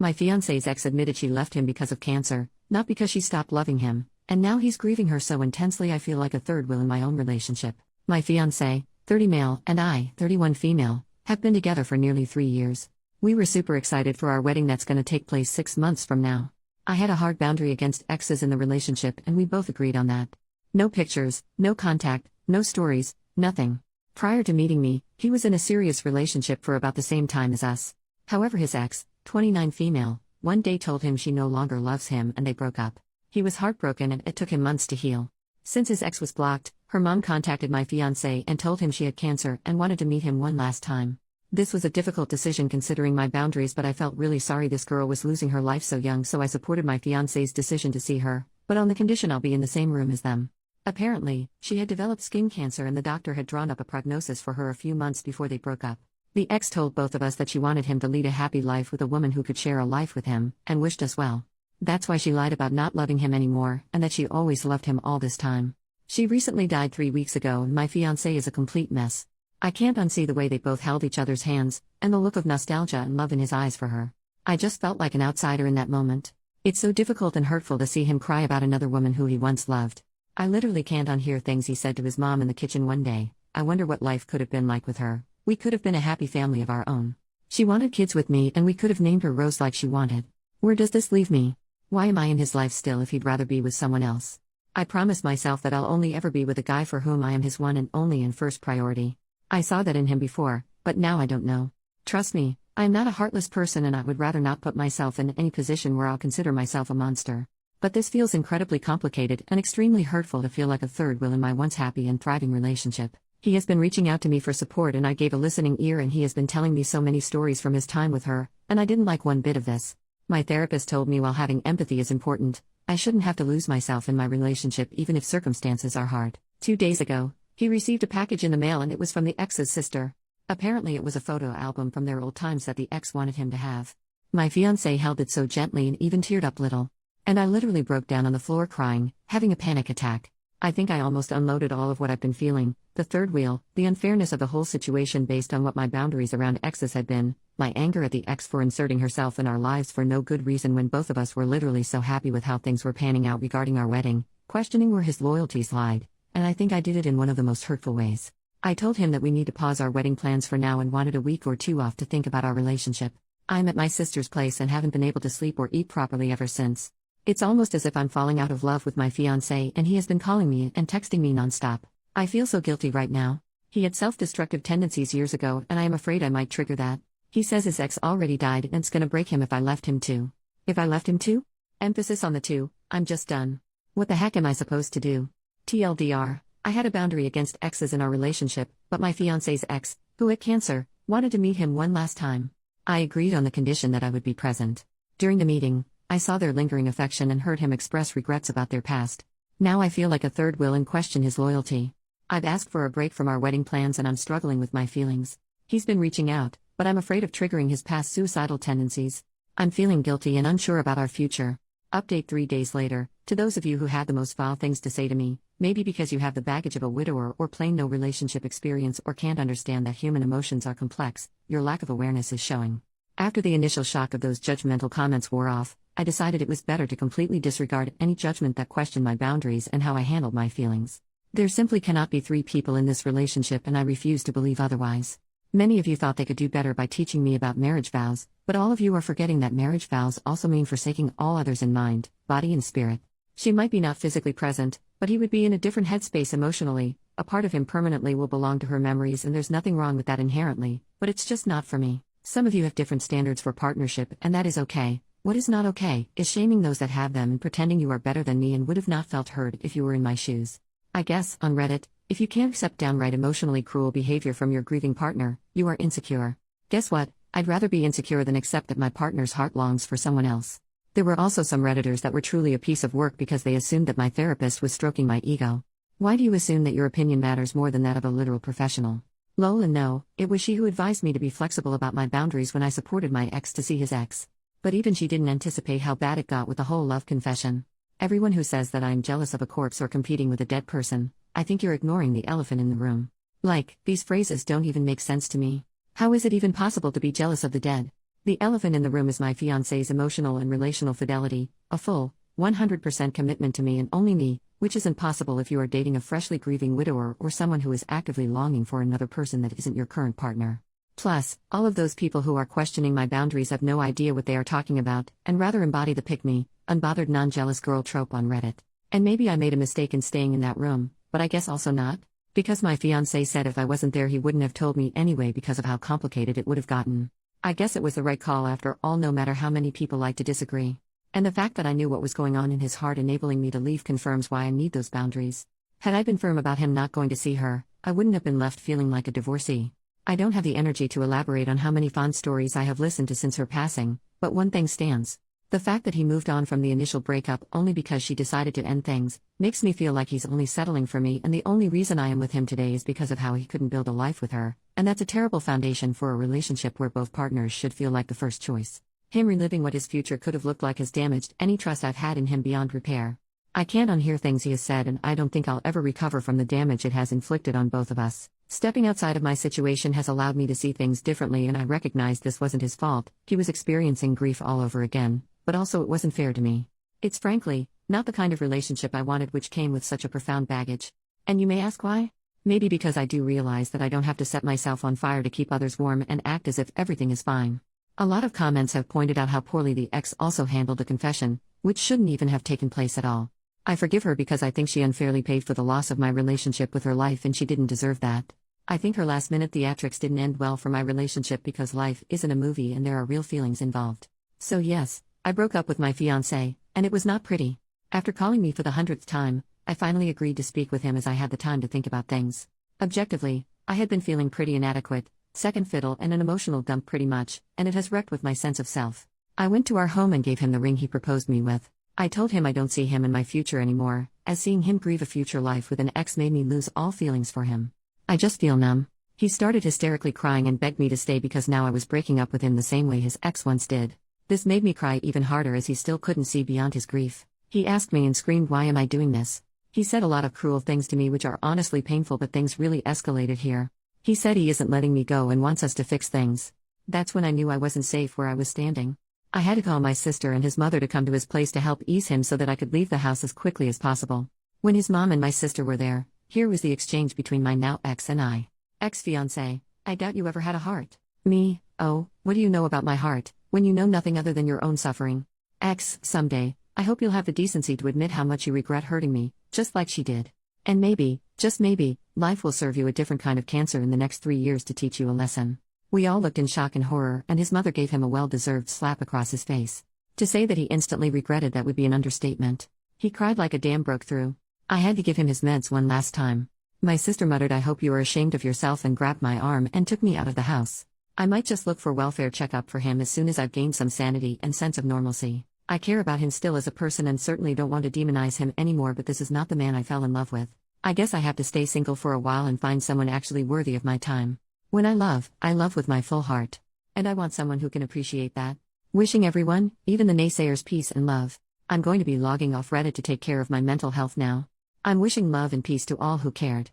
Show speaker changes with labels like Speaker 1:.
Speaker 1: My fiancé's ex admitted she left him because of cancer, not because she stopped loving him, and now he's grieving her so intensely I feel like a third wheel in my own relationship. My fiancé, 30 male, and I, 31 female, have been together for nearly 3 years. We were super excited for our wedding that's gonna take place 6 months from now. I had a hard boundary against exes in the relationship and we both agreed on that. No pictures, no contact, no stories, nothing. Prior to meeting me, he was in a serious relationship for about the same time as us. However, his ex, 29 female, one day told him she no longer loves him and they broke up. He was heartbroken and it took him months to heal. Since his ex was blocked, her mom contacted my fiancé and told him she had cancer and wanted to meet him one last time. This was a difficult decision considering my boundaries, but I felt really sorry this girl was losing her life so young, so I supported my fiancé's decision to see her, but on the condition I'll be in the same room as them. Apparently, she had developed skin cancer and the doctor had drawn up a prognosis for her a few months before they broke up. The ex told both of us that she wanted him to lead a happy life with a woman who could share a life with him, and wished us well. That's why she lied about not loving him anymore, and that she always loved him all this time. She recently died 3 weeks ago and my fiancé is a complete mess. I can't unsee the way they both held each other's hands, and the look of nostalgia and love in his eyes for her. I just felt like an outsider in that moment. It's so difficult and hurtful to see him cry about another woman who he once loved. I literally can't unhear things he said to his mom in the kitchen one day. I wonder what life could have been like with her. We could have been a happy family of our own. She wanted kids with me and we could have named her Rose like she wanted. Where does this leave me? Why am I in his life still if he'd rather be with someone else? I promised myself that I'll only ever be with a guy for whom I am his one and only and first priority. I saw that in him before, but now I don't know. Trust me, I am not a heartless person and I would rather not put myself in any position where I'll consider myself a monster. But this feels incredibly complicated and extremely hurtful to feel like a third wheel in my once happy and thriving relationship. He has been reaching out to me for support and I gave a listening ear, and he has been telling me so many stories from his time with her, and I didn't like one bit of this. My therapist told me while having empathy is important, I shouldn't have to lose myself in my relationship even if circumstances are hard. 2 days ago, he received a package in the mail and it was from the ex's sister. Apparently it was a photo album from their old times that the ex wanted him to have. My fiancé held it so gently and even teared up little. And I literally broke down on the floor crying, having a panic attack. I think I almost unloaded all of what I've been feeling, the third wheel, the unfairness of the whole situation based on what my boundaries around exes had been, my anger at the ex for inserting herself in our lives for no good reason when both of us were literally so happy with how things were panning out regarding our wedding, questioning where his loyalties lied. And I think I did it in one of the most hurtful ways. I told him that we need to pause our wedding plans for now and wanted a week or 2 off to think about our relationship. I'm at my sister's place and haven't been able to sleep or eat properly ever since. It's almost as if I'm falling out of love with my fiancé and he has been calling me and texting me nonstop. I feel so guilty right now. He had self-destructive tendencies years ago and I am afraid I might trigger that. He says his ex already died and it's gonna break him if I left him too. If I left him too? Emphasis on the two, I'm just done. What the heck am I supposed to do? TLDR, I had a boundary against exes in our relationship, but my fiancé's ex, who had cancer, wanted to meet him one last time. I agreed on the condition that I would be present. During the meeting, I saw their lingering affection and heard him express regrets about their past. Now I feel like a third wheel and question his loyalty. I've asked for a break from our wedding plans and I'm struggling with my feelings. He's been reaching out, but I'm afraid of triggering his past suicidal tendencies. I'm feeling guilty and unsure about our future. Update 3 days later, to those of you who had the most foul things to say to me, maybe because you have the baggage of a widower or plain no relationship experience or can't understand that human emotions are complex, your lack of awareness is showing. After the initial shock of those judgmental comments wore off, I decided it was better to completely disregard any judgment that questioned my boundaries and how I handled my feelings. There simply cannot be 3 people in this relationship and I refuse to believe otherwise. Many of you thought they could do better by teaching me about marriage vows, but all of you are forgetting that marriage vows also mean forsaking all others in mind, body and spirit. She might be not physically present, but he would be in a different headspace emotionally. A part of him permanently will belong to her memories and there's nothing wrong with that inherently, but it's just not for me. Some of you have different standards for partnership and that is okay. What is not okay is shaming those that have them and pretending you are better than me and would have not felt heard if you were in my shoes. I guess, on Reddit, if you can't accept downright emotionally cruel behavior from your grieving partner, you are insecure. Guess what? I'd rather be insecure than accept that my partner's heart longs for someone else. There were also some Redditors that were truly a piece of work because they assumed that my therapist was stroking my ego. Why do you assume that your opinion matters more than that of a literal professional? Lol, and no, it was she who advised me to be flexible about my boundaries when I supported my ex to see his ex. But even she didn't anticipate how bad it got with the whole love confession. Everyone who says that I am jealous of a corpse or competing with a dead person, I think you're ignoring the elephant in the room. Like, these phrases don't even make sense to me. How is it even possible to be jealous of the dead? The elephant in the room is my fiancé's emotional and relational fidelity, a full, 100% commitment to me and only me, which isn't possible if you are dating a freshly grieving widower or someone who is actively longing for another person that isn't your current partner. Plus, all of those people who are questioning my boundaries have no idea what they are talking about, and rather embody the pick-me, unbothered non-jealous girl trope on Reddit. And maybe I made a mistake in staying in that room, but I guess also not. Because my fiancé said if I wasn't there he wouldn't have told me anyway because of how complicated it would have gotten. I guess it was the right call after all, no matter how many people like to disagree. And the fact that I knew what was going on in his heart enabling me to leave confirms why I need those boundaries. Had I been firm about him not going to see her, I wouldn't have been left feeling like a divorcee. I don't have the energy to elaborate on how many fond stories I have listened to since her passing, but one thing stands. The fact that he moved on from the initial breakup only because she decided to end things, makes me feel like he's only settling for me, and the only reason I am with him today is because of how he couldn't build a life with her, and that's a terrible foundation for a relationship where both partners should feel like the first choice. Him reliving what his future could have looked like has damaged any trust I've had in him beyond repair. I can't unhear things he has said, and I don't think I'll ever recover from the damage it has inflicted on both of us. Stepping outside of my situation has allowed me to see things differently, and I recognize this wasn't his fault. He was experiencing grief all over again, but also it wasn't fair to me. It's frankly not the kind of relationship I wanted, which came with such a profound baggage. And you may ask why? Maybe because I do realize that I don't have to set myself on fire to keep others warm and act as if everything is fine. A lot of comments have pointed out how poorly the ex also handled a confession, which shouldn't even have taken place at all. I forgive her because I think she unfairly paid for the loss of my relationship with her life, and she didn't deserve that. I think her last-minute theatrics didn't end well for my relationship because life isn't a movie and there are real feelings involved. So yes, I broke up with my fiancé, and it was not pretty. After calling me for the 100th time, I finally agreed to speak with him as I had the time to think about things. Objectively, I had been feeling pretty inadequate, second fiddle and an emotional dump pretty much, and it has wrecked with my sense of self. I went to our home and gave him the ring he proposed me with. I told him I don't see him in my future anymore, as seeing him grieve a future life with an ex made me lose all feelings for him. I just feel numb. He started hysterically crying and begged me to stay because now I was breaking up with him the same way his ex once did. This made me cry even harder as he still couldn't see beyond his grief. He asked me and screamed, "Why am I doing this?" He said a lot of cruel things to me which are honestly painful, but things really escalated here. He said he isn't letting me go and wants us to fix things. That's when I knew I wasn't safe where I was standing. I had to call my sister and his mother to come to his place to help ease him so that I could leave the house as quickly as possible. When his mom and my sister were there, here was the exchange between my now ex and I. Ex-fiancé: I doubt you ever had a heart. Me: oh, what do you know about my heart, when you know nothing other than your own suffering? Ex: someday, I hope you'll have the decency to admit how much you regret hurting me, just like she did. And maybe, just maybe, life will serve you a different kind of cancer in the next 3 years to teach you a lesson. We all looked in shock and horror, and his mother gave him a well-deserved slap across his face. To say that he instantly regretted that would be an understatement. He cried like a dam broke through. I had to give him his meds one last time. My sister muttered, "I hope you are ashamed of yourself," and grabbed my arm and took me out of the house. I might just look for welfare checkup for him as soon as I've gained some sanity and sense of normalcy. I care about him still as a person and certainly don't want to demonize him anymore, but this is not the man I fell in love with. I guess I have to stay single for a while and find someone actually worthy of my time. When I love with my full heart. And I want someone who can appreciate that. Wishing everyone, even the naysayers, peace and love. I'm going to be logging off Reddit to take care of my mental health now. I'm wishing love and peace to all who cared.